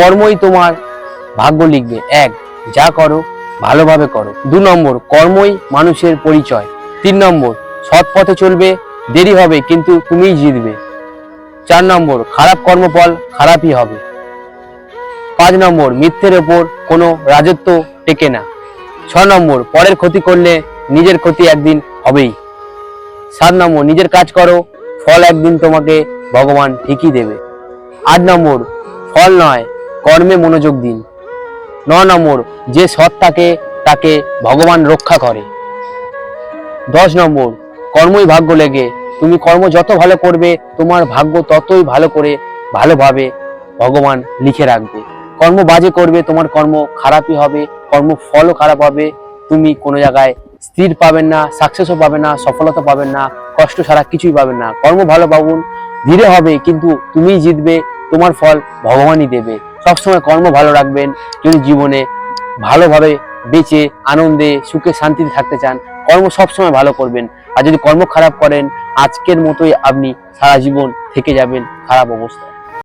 কর্মই তোমার ভাগ্য লিখবে। 1, যা করো ভালোভাবে করো। 2 নম্বর, কর্মই মানুষের পরিচয়। 3 নম্বর, সৎ পথে চলবে, দেরি হবে কিন্তু তুমিই জিতবে। 4 নম্বর, খারাপ কর্মফল খারাপই হবে। 5 নম্বর, মিথ্যের ওপর কোনো রাজত্ব টেকে না। 6 নম্বর, পরের ক্ষতি করলে নিজের ক্ষতি একদিন হবেই। 7 নম্বর, নিজের কাজ করো, ফল একদিন তোমাকে ভগবান ঠিকই দেবে। 8 নম্বর, ফল নয় কর্মে মনোযোগ দিন। 9 নম্বর, যে সৎ থাকে তাকে ভগবান রক্ষা করে। 10 নম্বর, কর্মই ভাগ্য লেগে, তুমি কর্ম যত ভালো করবে তোমার ভাগ্য ততই ভালো করে ভালোভাবে ভগবান লিখে রাখবে। কর্ম বাজে করবে, তোমার কর্ম খারাপই হবে, কর্মফলও খারাপ হবে, তুমি কোনো জায়গায় স্থির পাবেন না, সাকসেসও পাবেন না, সফলতা পাবেন না, কষ্ট ছাড়া কিছুই পাবেন না। কর্ম ভালো পাবেন, ধীরে হবে কিন্তু তুমিই জিতবে, তোমার ফল ভগবানই দেবে। সবসময় কর্ম ভালো রাখবেন যদি জীবনে ভালোভাবে বেঁচে আনন্দে সুখে শান্তিতে থাকতে চান। কর্ম সবসময় ভালো করবেন, আর যদি কর্ম খারাপ করেন আজকের মতোই আপনি সারা জীবন থেকে যাবেন খারাপ অবস্থায়।